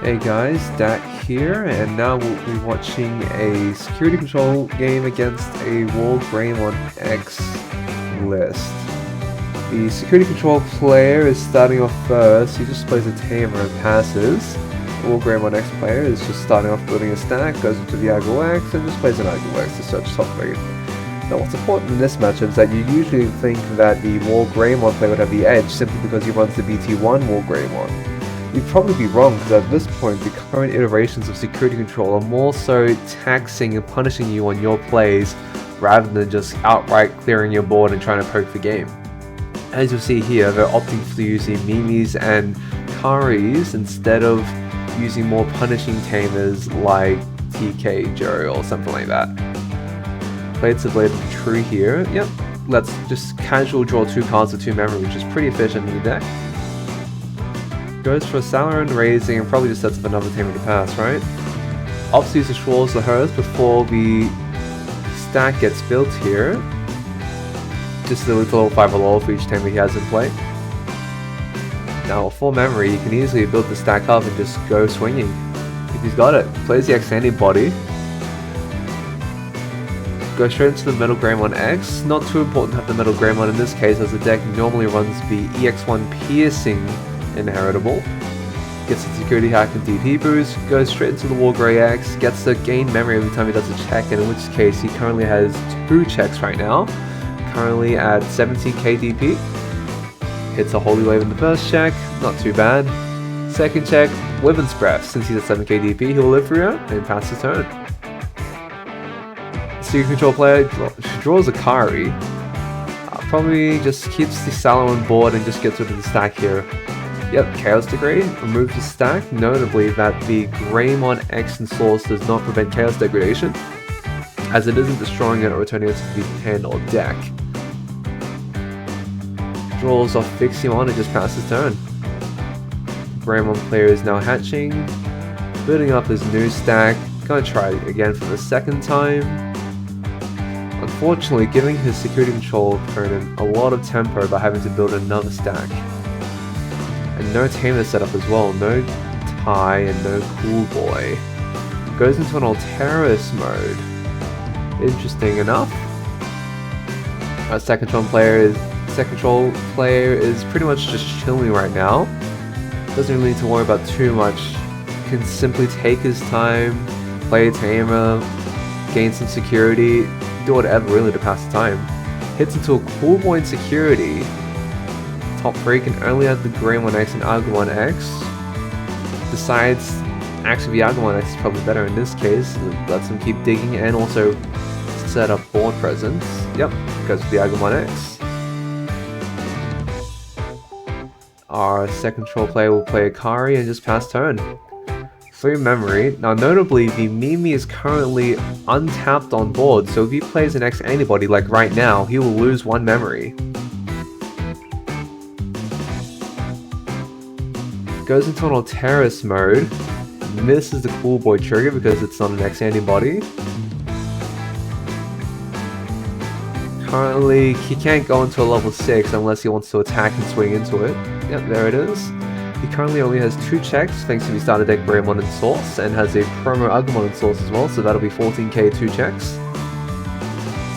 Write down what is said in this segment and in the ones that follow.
Hey guys, Dak here, and now we'll be watching a security control game against a Wargreymon X list. The security control player is starting off first. He just plays a Tamer and passes. The Wargreymon X player is just starting off building a stack, goes into the Aggro X, and just plays an Aggro X to search top rate. Now what's important in this matchup is that you usually think that the Wargreymon player would have the edge simply because he runs the BT1 Wargreymon. You'd probably be wrong, because at this point the current iterations of security control are more so taxing and punishing you on your plays rather than just outright clearing your board and trying to poke the game. As you'll see here, they're opting for using Mimis and Karis instead of using more punishing tamers like TK, Joe, or something like that. Played to Blade of True here. Yep, let's just casual draw 2 cards with 2 memory, which is pretty efficient in the deck. Goes for a Salaran raising and probably just sets up another Tamer to pass, right? Opts to use the Schwarz or hers before the stack gets built here. Just a little 5 lol for each Tamer he has in play. Now, for memory, you can easily build the stack up and just go swinging. If he's got it, plays the X antibody. Go straight into the Metal Greymon X. Not too important to have the Metal Greymon in this case, as the deck normally runs the EX1 Piercing inheritable. Gets the security hack and DP boost, goes straight into the Wargrey X, gets the gain memory every time he does a check, and in which case he currently has 2 checks right now. Currently at 17k DP. Hits a Holy Wave in the first check, not too bad. Second check, Wyvern's Breath. Since he's at 7k DP, he'll live through it and pass his turn. Security control player draws a Kari. Probably just keeps the Salo on board and just gets rid of the stack here. Yep, Chaos Degrade removes the stack, notably that the Greymon X and Source does not prevent Chaos Degradation, as it isn't destroying it or returning it to the hand or deck. Draws off Viximon and just passes turn. Greymon player is now hatching, building up his new stack, gonna try it again for the second time. Unfortunately, giving his security control opponent a lot of tempo by having to build another stack. And no Tamer setup as well, no Ty and no Cool Boy. Goes into an Alteris mode. Interesting enough. Our second control player is pretty much just chilling right now. Doesn't really need to worry about too much. Can simply take his time, play a Tamer, gain some security, do whatever really to pass the time. Hits into a Cool Boy in security. Top 3 can only add the Greymon X and Agumon X. Besides, actually the Agumon X is probably better in this case. It lets him keep digging and also set up board presence. Yep, goes with the Agumon X. Our second control player will play a Kari and just pass turn. 3 memory. Now notably, the Mimi is currently untapped on board, so if he plays an X antibody like right now, he will lose 1 memory. Goes into an Alteris mode, misses the Cool Boy trigger because it's not an X antibody. Currently, he can't go into a level 6 unless he wants to attack and swing into it. Yep, there it is. He currently only has 2 checks thanks to the starter deck Greymon and Source, and has a promo Agumon and Source as well, so that'll be 14k 2 checks.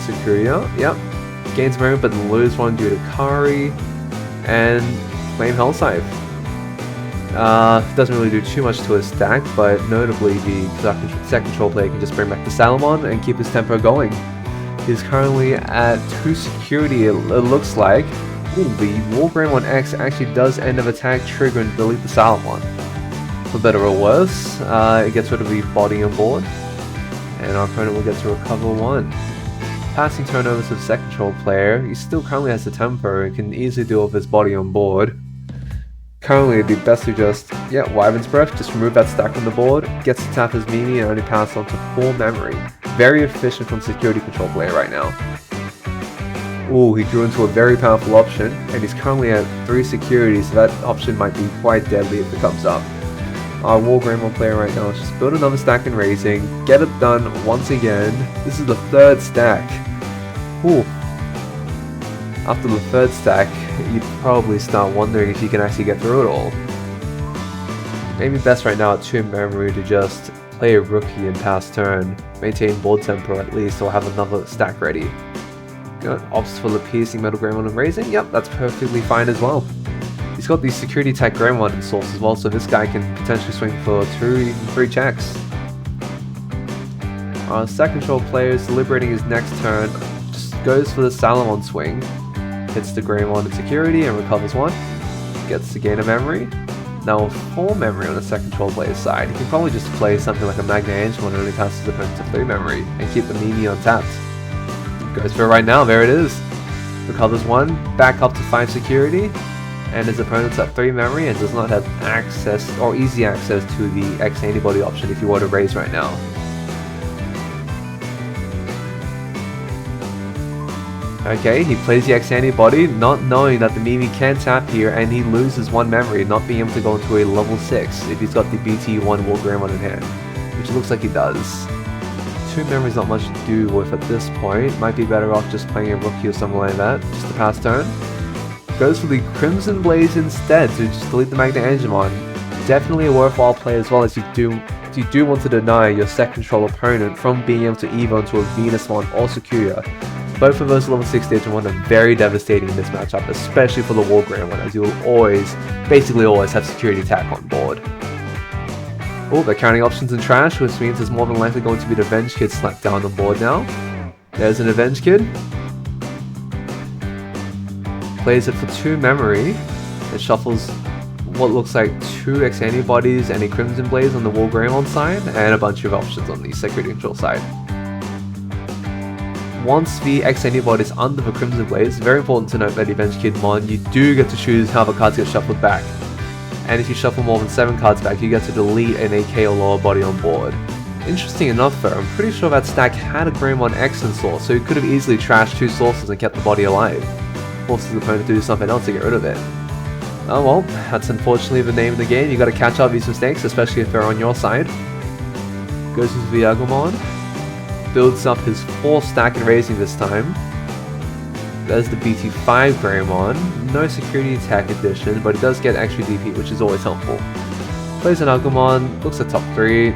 Security out, yep. Gains memory but lose 1 due to Kari, and Flame Hell Scythe. Doesn't really do too much to his stack, but notably the second control player can just bring back the Salamon and keep his tempo going. He's currently at 2 security, it looks like. Ooh, the Wargreymon X actually does end of attack, trigger and delete the Salamon. For better or worse, it gets rid of the body on board, and our opponent will get to recover 1. Passing turn over to the second control player, he still currently has the tempo and can easily deal with his body on board. Currently, it'd be best to just, Wyvern's Breath, just remove that stack from the board, gets to tap his Mimi and only pass on to 4 memory. Very efficient from security control player right now. Ooh, he drew into a very powerful option, and he's currently at 3 security, so that option might be quite deadly if it comes up. Our Wargreymon player right now is just build another stack in raising, get it done once again. This is the 3rd stack. Ooh. After the 3rd stack, you'd probably start wondering if you can actually get through it all. maybe best right now at 2 memory to just play a rookie and pass turn, maintain board tempo at least, or have another stack ready. Opts for the piercing Metal Greymon and raising, yep, that's perfectly fine as well. He's got the security tech Greymon in source as well, so this guy can potentially swing for 2 or even 3 checks. Our stack control player is deliberating his next turn, just goes for the Salamon swing, hits the Greymon in security and recovers 1, gets to gain a memory. Now 4 memory on the second control player's side. He can probably just play something like a Magna Angel and only pass his opponent to 3 memory and keep the Mimi untapped. Goes for it right now, there it is. Recovers 1, back up to 5 security, and his opponent's at 3 memory and does not have access or easy access to the X antibody option if you want to raise right now. Okay, he plays the X antibody, not knowing that the Mimi can tap here, and he loses 1 memory, not being able to go into a level 6 if he's got the BT1 Wargreymon in hand, which looks like he does. 2 memories not much to do with at this point, might be better off just playing a rookie or something like that, just to pass turn. Goes for the Crimson Blaze instead to just delete the Magna Angemon. Definitely a worthwhile play as well, as you do want to deny your set control opponent from being able to evo into a Venusmon or Sukuya. Both of those level 6 Digimon are very devastating in this matchup, especially for the Wargreymon, as you will basically always have security attack on board. Oh, they're counting options in trash, which means there's more than likely going to be an Avenge Kid slapped down on board now. There's an Avenge Kid. Plays it for 2 memory. It shuffles what looks like 2 X antibodies and a Crimson Blaze on the Wargreymon side, and a bunch of options on the security control side. Once the X antibody is under the Crimson Blaze, very important to note that the Avenge Kid Mon, you do get to choose how the cards get shuffled back. And if you shuffle more than 7 cards back, you get to delete an AK or lower body on board. Interesting enough though, I'm pretty sure that stack had a Greymon X in source, so you could have easily trashed 2 sources and kept the body alive. Forces the opponent to do something else to get rid of it. Oh well, that's unfortunately the name of the game. You gotta catch up these mistakes, especially if they're on your side. Goes into the Agumon. Builds up his 4 stack and raising this time. There's the BT5 Greymon. No security attack addition, but it does get extra DP, which is always helpful. Plays an Agumon, looks at top 3.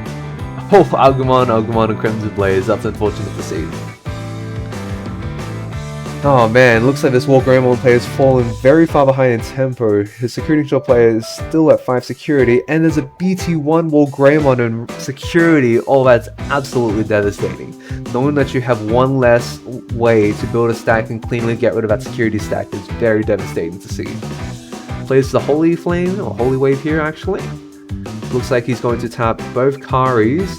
Oh, Agumon, and Crimson Blaze. That's unfortunate to see. Oh man, looks like this Wargreymon player has fallen very far behind in tempo. His security control player is still at 5 security, and there's a BT1 Wargreymon in security. Oh, that's absolutely devastating. Knowing that you have 1 less way to build a stack and cleanly get rid of that security stack is very devastating to see. Plays the Holy Flame, or Holy Wave here actually. Looks like he's going to tap both Karis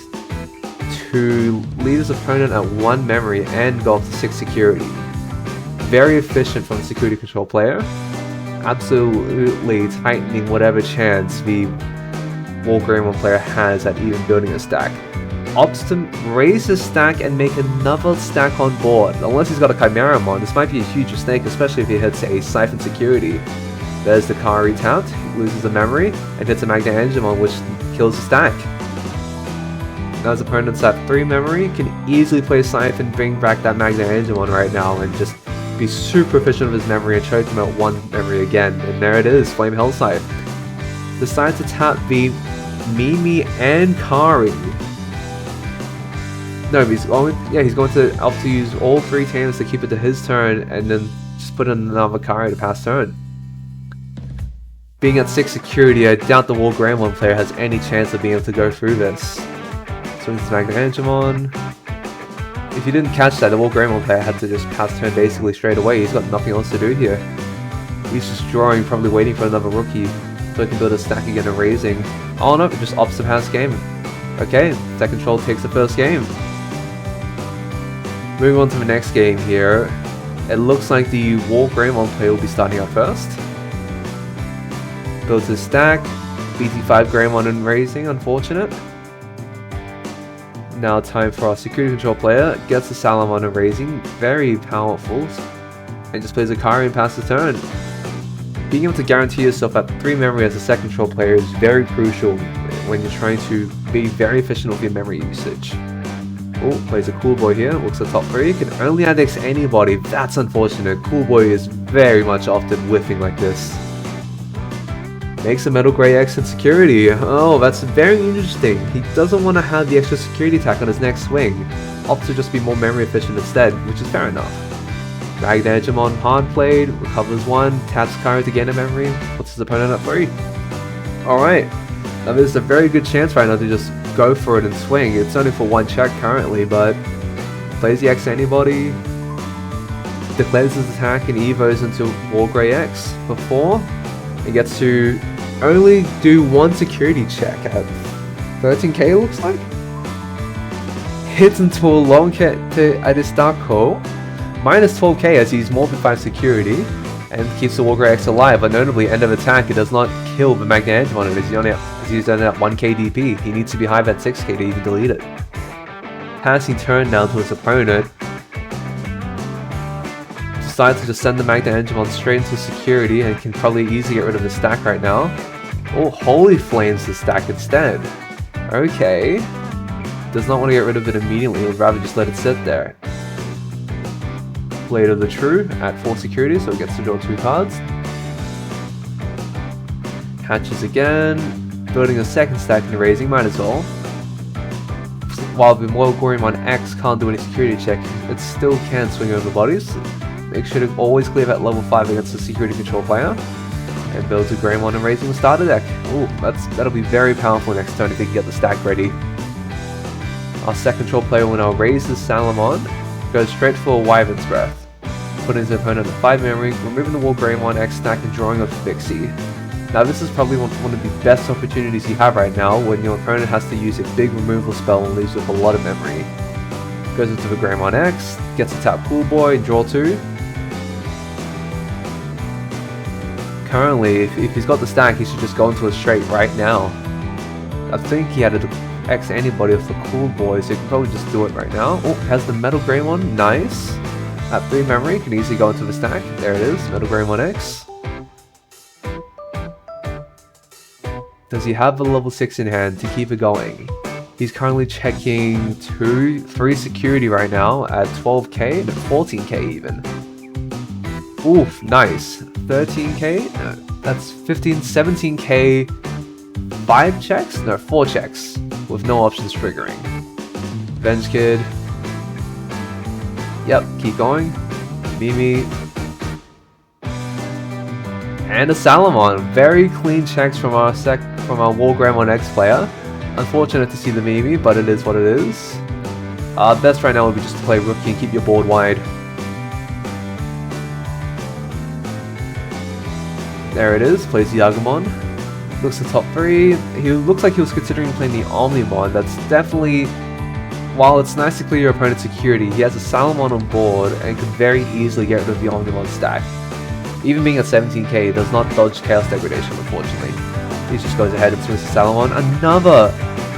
to leave his opponent at 1 memory and go up to 6 security. Very efficient from the security control player, absolutely tightening whatever chance the Wargreymon player has at even building a stack. Opts to raise his stack and make another stack on board. Unless he's got a Chimeramon, this might be a huge mistake, especially if he hits a Siphon security. There's the Kari tapped, loses a memory, and hits a Magna Angemon, which kills the stack. Now his opponent's at 3 memory, can easily play Siphon, bring back that Magna Angemon right now, and just be super efficient with his memory and choke him at 1 memory again. And there it is, Flame Hell Scythe. Decides to tap the Mimi and Kari. No, he's going to opt to use all 3 Tamers to keep it to his turn, and then just put in another Kari to pass turn. Being at 6 security, I doubt the Wargreymon player has any chance of being able to go through this. Swings his Magna Angemon. If you didn't catch that, the Wargreymon player had to just pass turn basically straight away. He's got nothing else to do here. He's just drawing, probably waiting for another rookie so he can build a stack again and raising. Oh no, it just opts to pass game. Okay, Tech Control takes the first game. Moving on to the next game here. It looks like the Wargreymon player will be starting out first. Builds his stack. BT5 Greymon and raising, unfortunate. Now time for our security control player. Gets the Salamon and raising, very powerful. And just plays a Kari and passes turn. Being able to guarantee yourself at 3 memory as a set control player is very crucial when you're trying to be very efficient with your memory usage. Oh, plays a Cool Boy here, looks at top 3. Can only add X anybody, that's unfortunate. Cool Boy is very much often whiffing like this. Makes a Metal Grey X in security. Oh, that's very interesting. He doesn't want to have the extra security attack on his next swing. Opts to just be more memory efficient instead, which is fair enough. Digimon hard played, recovers 1, taps card to gain a memory, puts his opponent at 3. Alright, now there's a very good chance right now to just go for it and swing. It's only for 1 check currently, but plays the X antibody, declares his attack and evos into Wargrey X before he gets to only do 1 security check at 13k it looks like. Hits into a long hit at his start call, minus 12k as he's more than 5 security and keeps the Wargrey X alive, but notably end of attack it does not kill the Magnet Edgemon as he's only at 1k DP. He needs to be high at 6k to even delete it. Passing turn now to his opponent. Decides to just send the Magnet Edgemon straight into security and can probably easily get rid of the stack right now. Oh, Holy Flames the stack instead. Okay. Does not want to get rid of it immediately, would rather just let it sit there. Blade of the True at 4 security, so it gets to draw 2 cards. Hatches again, building a second stack and erasing, might as well. While the Wargreymon X can't do any security check, it still can swing over bodies. Make sure to always clear at level 5 against the security control player. And builds a Greymon and raising the starter deck. Ooh, that'll be very powerful next turn if he can get the stack ready. Our second control player will now raise the Salamon, goes straight for a Wyvern's Breath, putting his opponent at 5 memory, removing the Wargreymon X stack and drawing a Fixie. Now this is probably one of the best opportunities you have right now when your opponent has to use a big removal spell and leaves with a lot of memory. Goes into the Greymon X, gets to tap Cool Boy, draw 2. Currently, if he's got the stack, he should just go into a straight right now. I think he had an X antibody of the Cool Boy, so he can probably just do it right now. Oh, has the Metal Greymon, nice. At 3 memory, can easily go into the stack. There it is, Metal Greymon X. Does he have the level 6 in hand to keep it going? He's currently checking 3 security right now at 12k and 14k even. Oof, nice. 13k? No, that's 15, 17k. 5 checks? No, 4 checks. With no options triggering. Venge Kid. Yep, keep going. Mimi. And a Salamon. Very clean checks from our Wargreymon X player. Unfortunate to see the Mimi, but it is what it is. Best right now would be just to play Rookie and keep your board wide. There it is, plays the Agumon. Looks at top 3. He looks like he was considering playing the Omnimon. That's definitely, while it's nice to clear your opponent's security, he has a Salamon on board and could very easily get rid of the Omnimon stack. Even being at 17k, does not dodge Chaos Degradation, unfortunately. He just goes ahead and swings the Salamon. Another!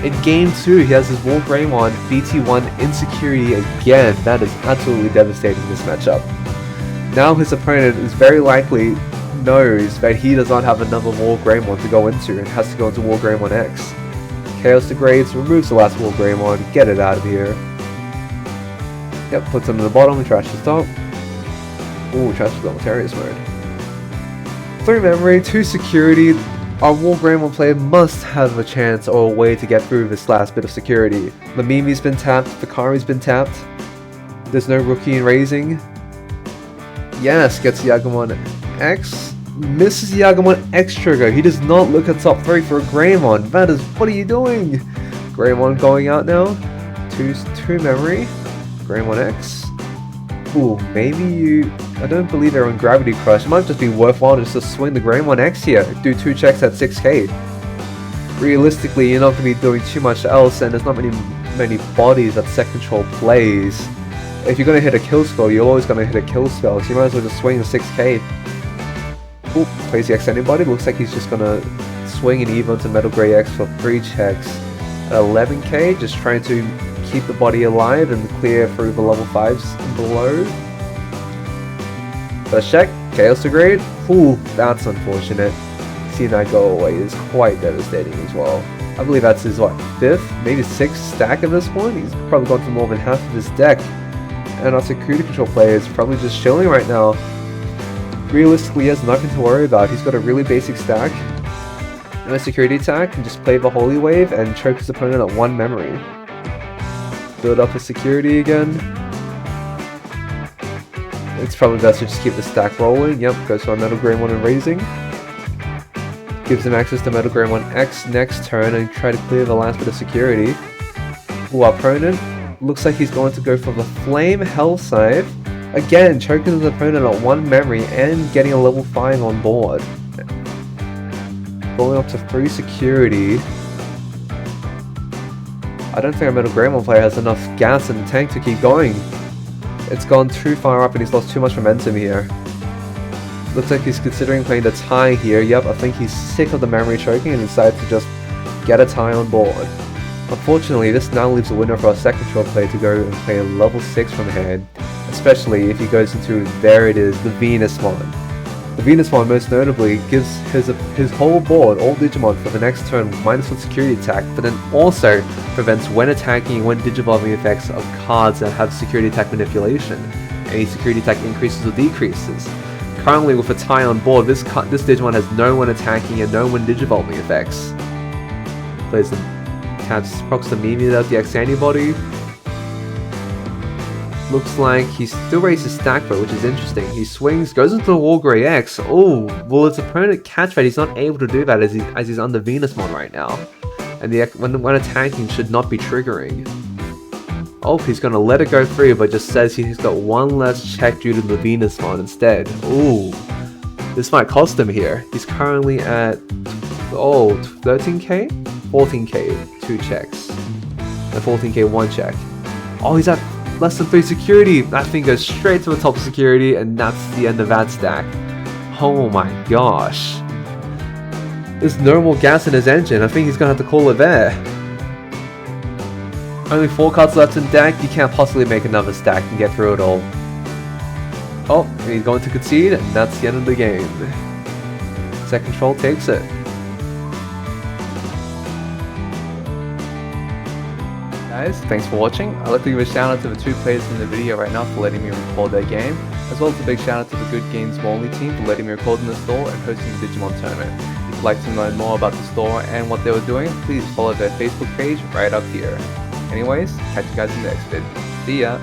In game 2, he has his Wargreymon BT1 insecurity again. That is absolutely devastating in this matchup. Now his opponent is very likely knows that he does not have another Wargreymon to go into and has to go into Wargreymon X. Chaos Degrades, removes the last Wargreymon, get it out of here. Yep, puts him in the bottom and trashes top. Ooh, trashes on Materius mode. 3 memory, 2 security. Our Wargreymon player must have a chance or a way to get through this last bit of security. The Mimi's been tapped, the Kari's been tapped. There's no Rookie in raising. Yes, gets the Agumon X. Misses the Agumon X trigger. He does not look at top 3 for a Greymon. That is, what are you doing? Greymon going out now. 2 memory. Greymon X. Ooh, maybe you... I don't believe they're on Gravity Crush. It might just be worthwhile just to swing the Greymon X here. Do 2 checks at 6k. Realistically, you're not going to be doing too much else, and there's not many bodies that set control plays. If you're going to hit a kill spell, you're always going to hit a kill spell, so you might as well just swing the 6k. Ooh, plays the X anybody. Looks like he's just going to swing an Evo to Metal Grey X for 3 checks. At 11k, just trying to keep the body alive and clear through the level 5s and below. First check, Chaos Degrade. Ooh, that's unfortunate. Seeing that go away is quite devastating as well. I believe that's his, what, 5th, maybe 6th stack at this point? He's probably gone through more than half of his deck. And our security control player is probably just chilling right now. Realistically, he has nothing to worry about. He's got a really basic stack. No security attack, and just play the Holy Wave and choke his opponent at 1 memory. Build up his security again. It's probably best to just keep the stack rolling. Yep, goes for a Metal Greymon and Raising. Gives him access to Metal Greymon X next turn and try to clear the last bit of security. Ooh, our opponent looks like he's going to go for the Flame Hell Scythe. Again, choking his opponent at 1 memory and getting a level 5 on board. Going up to 3 security. I don't think our Metal Greymon player has enough gas in the tank to keep going. It's gone too far up and he's lost too much momentum here. Looks like he's considering playing the tie here. Yep, I think he's sick of the memory choking and decided to just get a tie on board. Unfortunately, this now leaves a window for our second control player to go and play a level 6 from hand, especially if he goes into, there it is, the Venusmon. The Venusmon most notably gives his whole board, all Digimon, for the next turn -1 security attack, but then also prevents when attacking and when digivolving effects of cards that have security attack manipulation. Any security attack increases or decreases. Currently with a tie on board, this Digimon has no one attacking and no one digivolving effects. Plays the procs the Mimi without the X antibody. Looks like he still raises stack though, which is interesting. He swings, goes into the Wargrey X. Oh, will his opponent catch that? He's not able to do that as he's under Venusmon right now. And when attacking should not be triggering. Oh, he's gonna let it go free, but just says he's got 1 less check due to the Venusmon instead. Ooh, this might cost him here. He's currently at 13k, 14k, 2 checks, and 14k 1 check. Oh, he's at less than 3 security. That thing goes straight to the top of security, and that's the end of that stack. Oh my gosh. There's no more gas in his engine. I think he's gonna have to call it there. Only 4 cards left in deck. You can't possibly make another stack and get through it all. Oh, and he's going to concede, and that's the end of the game. Second control takes it. Guys, thanks for watching. I'd like to give a shout out to the 2 players in the video right now for letting me record their game, as well as a big shout out to the Good Games Morley team for letting me record in the store and hosting the Digimon tournament. If you'd like to learn more about the store and what they were doing, please follow their Facebook page right up here. Anyways, catch you guys in the next vid. See ya!